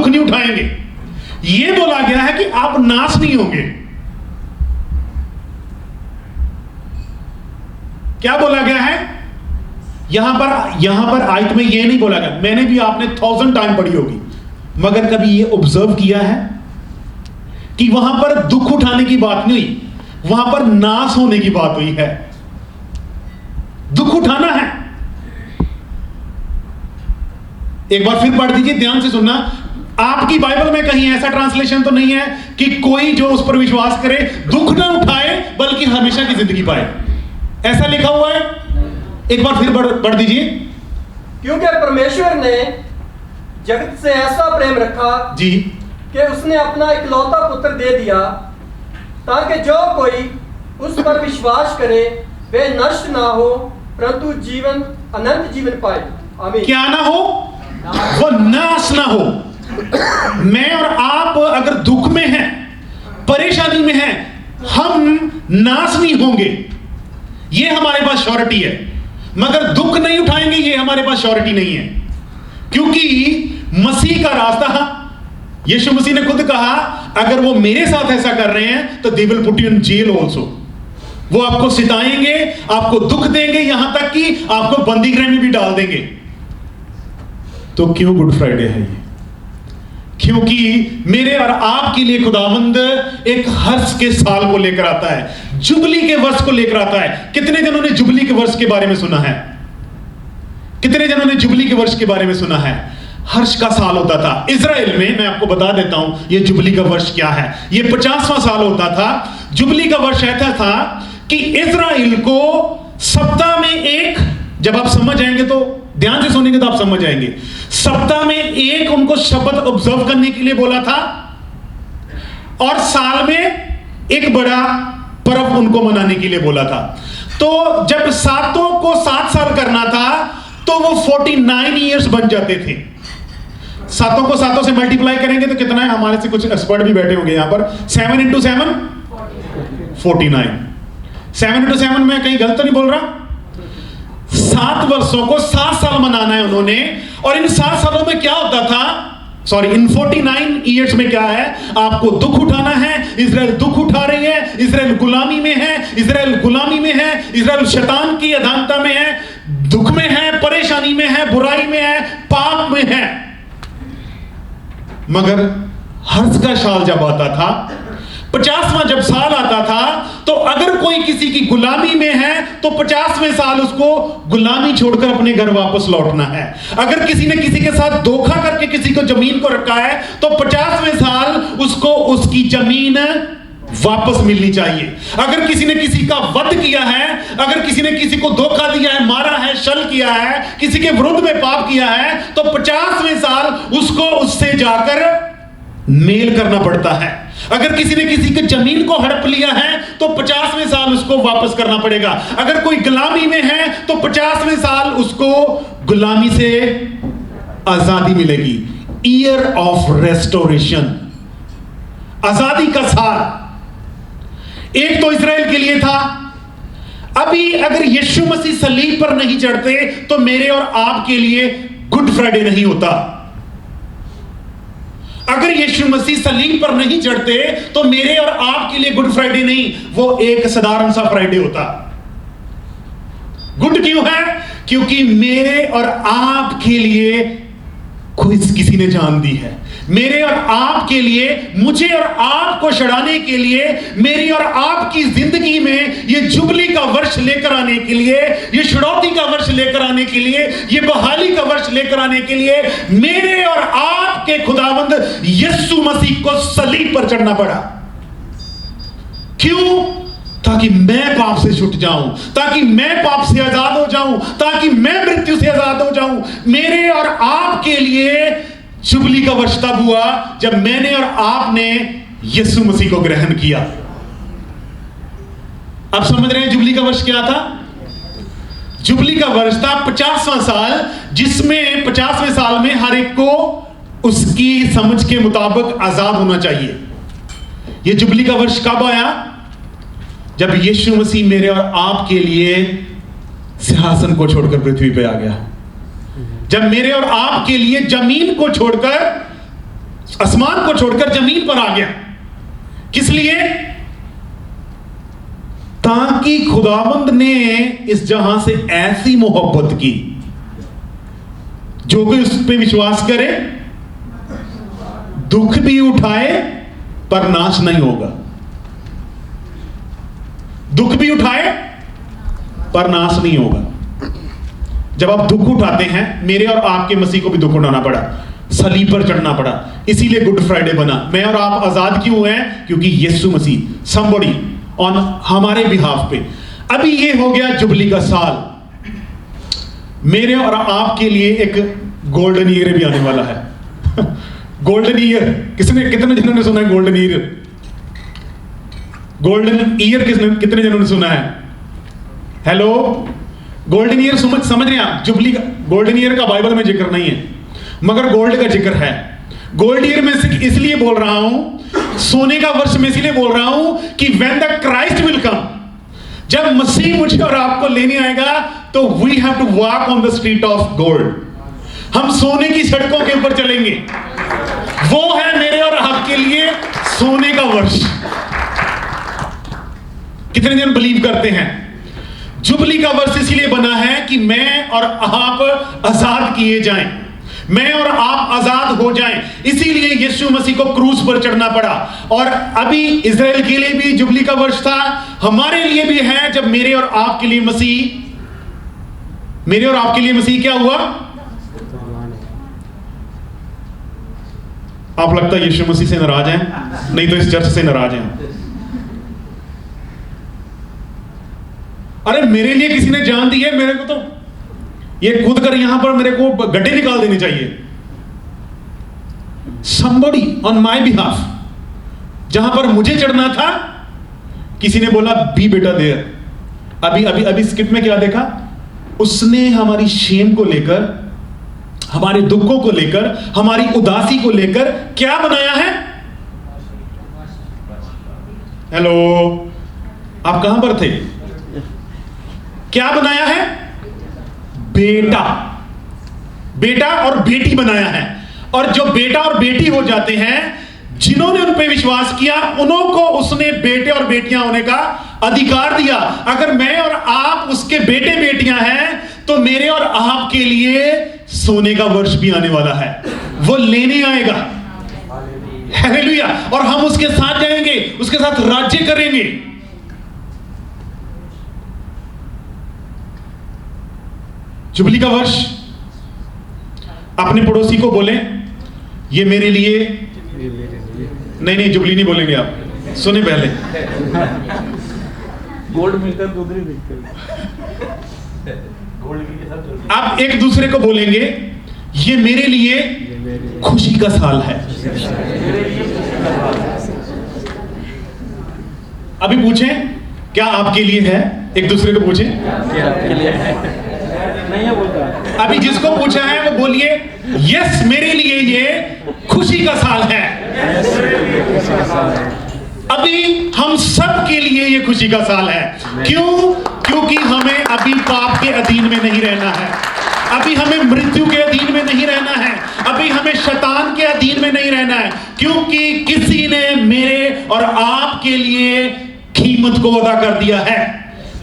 दुख नहीं उठाएंगे। यह बोला गया है कि आप नाश नहीं होंगे। क्या बोला गया है यहां पर आयत में यह नहीं बोला गया, मैंने भी आपने 1000 टाइम पढ़ी होगी, मगर कभी यह ऑब्जर्व किया है कि वहां पर दुख उठाने की बात नहीं हुई, वहां पर नाश होने की बात हुई है। दुख उठाना है। एक बार फिर पढ़ दीजिए, ध्यान से सुनना। आपकी बाइबल में कहीं ऐसा ट्रांसलेशन तो नहीं है कि कोई जो उस पर विश्वास करे दुख ना उठाए बल्कि हमेशा की जिंदगी पाए, ऐसा लिखा हुआ है? एक बार फिर पढ़ दीजिए। क्योंकि परमेश्वर ने जगत से ऐसा प्रेम रखा जी कि उसने अपना इकलौता पुत्र दे दिया, ताकि जो कोई उस पर विश्वास करे वे नष्ट ना हो परंतु जीवन अनंत जीवन पाए। आमीन। क्या ना हो? वो नाश ना हो। मैं और आप अगर दुख में हैं, परेशानी में हैं, हम नाश नहीं होंगे, ये हमारे पास श्योरिटी है। मगर दुख नहीं उठाएंगे, ये हमारे पास श्योरिटी नहीं है, क्योंकि मसीह का रास्ता, यीशु मसीह ने खुद कहा अगर वो मेरे साथ ऐसा कर रहे हैं तो they will put you in jail also. वो आपको सिताएंगे, आपको दुख देंगे, यहां तक कि आपको बंदी गृह में भी डाल देंगे। तो क्यों गुड फ्राइडे है ये? क्योंकि मेरे और आपके लिए खुदावंद एक हर्ष के साल को लेकर आता है, जुबली के वर्ष को लेकर आता है। कितने जनों ने जुबली के वर्ष के बारे में सुना है? कितने जनों ने जुबली के वर्ष के बारे में सुना है? हर्ष का साल होता था इजराइल में। मैं आपको बता देता हूं ये जुबली का वर्ष क्या है। ये 50वां साल होता था। जुबली का वर्ष ऐसा था कि इजराइल को सप्ताह में एक, जब आप समझ जाएंगे तो ध्यान से सुनेंगे तो आप समझ जाएंगे, सप्ताह में एक उनको शब्द ऑब्जर्व करने के लिए बोला था, और साल में एक बड़ा पर्व उनको मनाने के लिए बोला था। तो जब सातों को 7 साल करना था तो वो 49 ईयर्स बन जाते थे। सातों को सातों से मल्टीप्लाई करेंगे तो कितना है? हमारे से कुछ एक्सपर्ट भी बैठे होंगे यहां पर। 7 into 7 49। 7 into 7 में कहीं गलत नहीं बोल रहा? 7 वर्षों को 7 साल मनाना है उन्होंने। और इन 7 सालों में क्या होता था? सॉरी, इन 49 ईयर्स में क्या है? आपको दुख उठाना है। इजराइल दुख उठा रही है, इजराइल गुलामी में है, इजराइल गुलामी में है, इजराइल शैतान की अधीनता में है, दुख में है, परेशानी में है, बुराई में है, पाप में है। मगर हर्ष का साल जब आता था, 50वां जब साल आता था, तो अगर कोई किसी की गुलामी में है तो 50वें साल उसको गुलामी छोड़कर अपने घर वापस लौटना है। अगर किसी ने किसी के साथ धोखा करके किसी को जमीन को रखा है तो 50वें साल उसको उसकी जमीन वापस मिलनी चाहिए। अगर किसी ने किसी का वध किया है, अगर किसी ने किसी को धोखा दिया है, मारा है, छल किया है, किसी के विरुद्ध में पाप किया है, तो 50वें साल उसको उससे जाकर मेल करना पड़ता है। अगर किसी ने किसी की जमीन को हड़प लिया है तो 50वें साल उसको वापस करना पड़ेगा। अगर कोई गुलामी में है तो 50वें साल उसको गुलामी से आजादी मिलेगी। ईयर ऑफ रेस्टोरेशन, आजादी का साल। एक तो इजराइल के लिए था। अभी अगर यीशु मसीह सलीब पर नहीं चढ़ते तो मेरे और आपके लिए गुड फ्राइडे नहीं होता। अगर यीशु मसीह सलीब पर नहीं चढ़ते तो मेरे और आपके लिए गुड फ्राइडे नहीं, वो एक साधारण सा फ्राइडे होता। गुड क्यों है? क्योंकि मेरे और आपके लिए कोई किसी ने जान दी है। मेरे और आपके लिए, मुझे और आपको छुड़ाने के लिए, मेरी और आपकी जिंदगी में ये जुबली का वर्ष लेकर आने के लिए, ये छुड़ौती का वर्ष लेकर आने के लिए, ये बहाली का वर्ष लेकर आने के लिए मेरे और आपके खुदावंद यीशु मसीह को सलीब पर चढ़ना पड़ा। क्यों? ताकि मैं पाप से छूट जाऊं, ताकि मैं पाप से आजाद हो जाऊं, ताकि मैं मृत्यु से आजाद हो जाऊं। मेरे और आपके लिए जुबली का वर्ष तब हुआ जब मैंने और आपने यीशु मसीह को ग्रहण किया। आप समझ रहे हैं जुबली का वर्ष क्या था? जुबली का वर्ष था 50वां साल, जिसमें 50वें साल में हर एक को उसकी समझ के मुताबिक आजाद होना चाहिए। यह जुबली का वर्ष कब आया? जब यीशु मसीह मेरे और आपके लिए सिंहासन को छोड़कर पृथ्वी पे आ गया। जब मेरे और आपके लिए जमीन को छोड़कर आसमान को छोड़कर जमीन पर आ गया। किस लिए? ताकि खुदावंद ने इस जहां से ऐसी मोहब्बत की, जो कोई उस पर विश्वास करे दुख भी उठाए पर नाश नहीं होगा। दुख भी उठाए पर नाश नहीं होगा। जब आप दुख उठाते हैं, मेरे और आपके मसीह को भी दुख उठाना पड़ा, सलीब पर चढ़ना पड़ा, इसीलिए गुड फ्राइडे बना। मैं और आप आजाद क्यों हैं? क्योंकि यीशु मसीह somebody ऑन हमारे बिहाफ पे। अभी ये हो गया जुबली का साल। मेरे और आपके लिए एक गोल्डन ईयर भी आने वाला है। गोल्डन ईयर कितने जनों ने सुना है? गोल्डन ईयर, गोल्डन ईयर कितने जनों ने सुना है? हेलो, गोल्डन ईयर समझ रहे हैं आप? जुबली का, गोल्डन ईयर का बाइबल में जिक्र नहीं है, मगर गोल्ड का जिक्र है। गोल्ड ईयर में इसलिए बोल रहा हूं, सोने का वर्ष में इसलिए बोल रहा हूं कि when the Christ will come, जब मसीह मुझे और आपको लेने आएगा, तो we have to walk on the street of gold. हम सोने की सड़कों के ऊपर चलेंगे। वो है मेरे और आपके लिए सोने का वर्ष। कितने जन बिलीव करते हैं? जुबली का वर्ष इसलिए बना है कि मैं और आप आजाद किए जाएं, मैं और आप आजाद हो जाएं। इसीलिए यीशु मसीह को क्रूस पर चढ़ना पड़ा। और अभी इजराइल के लिए भी जुबली का वर्ष था, हमारे लिए भी है, जब मेरे और आपके लिए मसीह क्या हुआ? आप लगता है यीशु मसीह से नाराज हैं? नहीं तो इस चर्च से नाराज हैं। अरे मेरे लिए किसी ने जान दी है, मेरे को तो ये कूद कर यहां पर मेरे को गड्ढे निकाल देने चाहिए। somebody on my behalf, जहां पर मुझे चढ़ना था, किसी ने बोला बी बेटा देयर। अभी स्किट में क्या देखा? उसने हमारी शेम को लेकर, हमारे दुखों को लेकर, हमारी उदासी को लेकर क्या बनाया है? हेलो, आप कहां पर थे? क्या बनाया है? बेटा और बेटी बनाया है। और जो बेटा और बेटी हो जाते हैं, जिन्होंने उन पे विश्वास किया, उन्हों को उसने बेटे और बेटियां होने का अधिकार दिया। अगर मैं और आप उसके बेटे बेटियां हैं, तो मेरे और आपके लिए सोने का वर्ष भी आने वाला है। वो लेने आएगा, हालेलुया, और हम उसके साथ जाएंगे, उसके साथ राज्य करेंगे। जुबली का वर्ष, अपने पड़ोसी को बोलें, ये मेरे लिए, नहीं जुबली नहीं बोलेंगे आप, सुने पहले। गोल्ड मिलकर दूसरी मिलकर आप एक दूसरे को बोलेंगे, ये मेरे लिए खुशी का साल है। अभी पूछें, क्या आपके लिए है? एक दूसरे को पूछें, क्या आपके लिए है? नहीं है बोलता। अभी जिसको पूछा है वो बोलिए, यस मेरे लिए ये खुशी का साल है। अभी हम सब के लिए ये खुशी का साल है। क्यों? क्योंकि हमें अभी पाप के अधीन में नहीं रहना है, अभी हमें मृत्यु के अधीन में नहीं रहना है, अभी हमें शैतान के अधीन में नहीं रहना है, क्योंकि किसी ने मेरे और आपके लिए कीमत को अदा कर दिया है,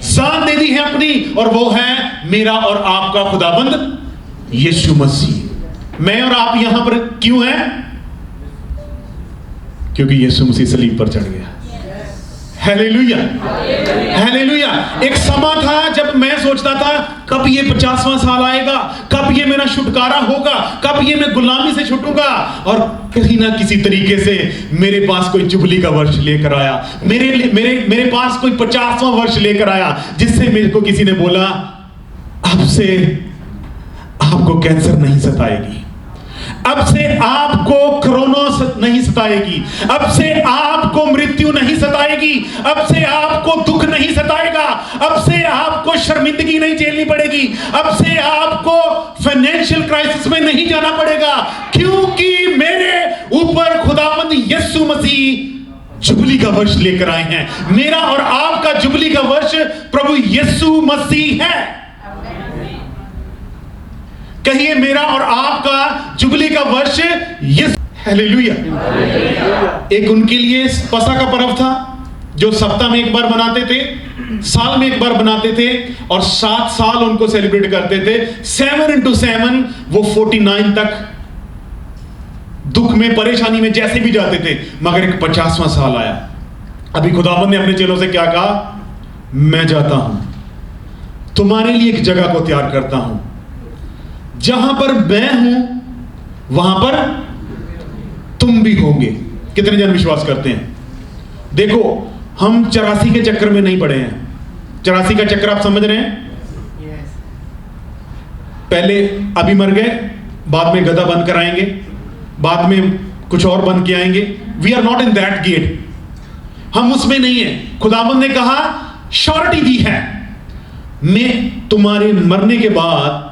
जान दे दी है अपनी, और वो है मेरा और आपका खुदाबंद यीशु मसीह। मैं और आप यहां पर क्यों हैं? क्योंकि यीशु मसीह सलीब पर चढ़ गया। Hallelujah, hallelujah. एक समा था जब मैं सोचता था, कब ये 50वां साल आएगा, कब ये मेरा छुटकारा होगा, कब ये मैं गुलामी से छूटूंगा, और कहीं ना किसी तरीके से मेरे पास कोई जुबली का वर्ष लेकर आया, मेरे पास कोई 50वां वर्ष लेकर आया, जिससे मेरे को किसी ने बोला, अब से आपको कैंसर नहीं सताएगी, अब से आपको कोरोना नहीं सताएगी, अब से आपको मृत्यु नहीं सताएगी, अब से आपको दुख नहीं सताएगा, अब से आपको शर्मिंदगी नहीं झेलनी पड़ेगी, अब से आपको फाइनेंशियल क्राइसिस में नहीं जाना पड़ेगा, क्योंकि मेरे ऊपर खुदावंद यीशु मसीह जुबली का वर्ष लेकर आए हैं। मेरा और आपका जुबली का वर्ष प्रभु यीशु मसीह है। कहिए, मेरा और आपका जुबली का वर्ष यीशु हालेलुया। एक उनके लिए पसा का पर्व था जो सप्ताह में एक बार बनाते थे, साल में एक बार बनाते थे, और 7 साल उनको सेलिब्रेट करते थे। 7 into 7 वो 49 तक दुख में, परेशानी में जैसे भी जाते थे, मगर एक 50वां साल आया। अभी खुदावंद ने अपने चेलों से क्या कहा? मैं जाता हूं, तुम्हारे लिए एक जगह को तैयार करता हूं, जहां पर मैं हूं वहां पर तुम भी होंगे। कितने जन विश्वास करते हैं? देखो, हम 84 के चक्कर में नहीं पड़े हैं। 84 का चक्कर आप समझ रहे हैं? पहले अभी मर गए, बाद में गधा बन कर आएंगे, बाद में कुछ और बन के आएंगे। We are not in that gate, हम उसमें नहीं है। खुदावंद ने कहा, श्योरिटी दी है, मैं तुम्हारे मरने के बाद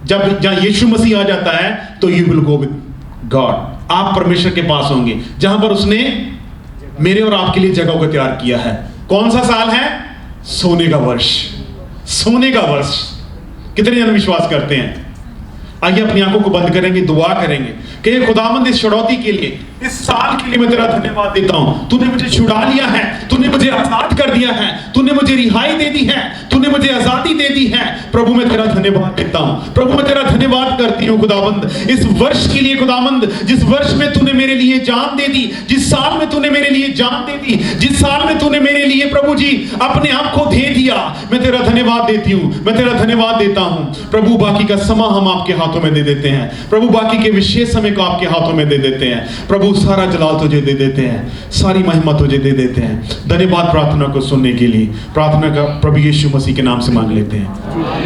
जब जहां यीशु मसीह आ जाता है तो you will go with God, आप परमेश्वर के पास होंगे, जहां पर उसने मेरे और आपके लिए जगह को तैयार किया है। कौन सा साल है? सोने का वर्ष, सोने का वर्ष। कितने जन विश्वास करते हैं? आइए अपनी आंखों को बंद करेंगे, दुआ करेंगे कि खुदावंद इस छुड़ौती के लिए, इस साल के लिए मैं तेरा धन्यवाद देता हूं। तूने मुझे छुड़ा लिया है, तूने मुझे आजाद कर दिया है, तूने मुझे रिहाई दे दी है, तूने मुझे आजादी दे दी है। प्रभु मैं तेरा धन्यवाद देता हूं, प्रभु मैं तेरा धन्यवाद करती हूं खुदावंद, इस वर्ष के लिए खुदावंद, जिस वर्ष में तूने मेरे लिए जान दे दी, जिस साल में तूने मेरे लिए जान दे दी, जिस साल में तूने मेरे लिए प्रभु जी अपने आप को दे दिया, मैं तेरा धन्यवाद देती हूं, मैं तेरा धन्यवाद देता हूं। प्रभु बाकी का समा हम आपके हाथों में दे देते हैं, प्रभु बाकी के विशेष समय को आपके हाथों में दे देते हैं। प्रभु सारा जलाल तुझे दे देते हैं, सारी महिमा तुझे दे देते हैं। धन्यवाद प्रार्थना को सुनने के लिए। प्रार्थना का प्रभु यीशु मसीह के नाम से मांग लेते हैं।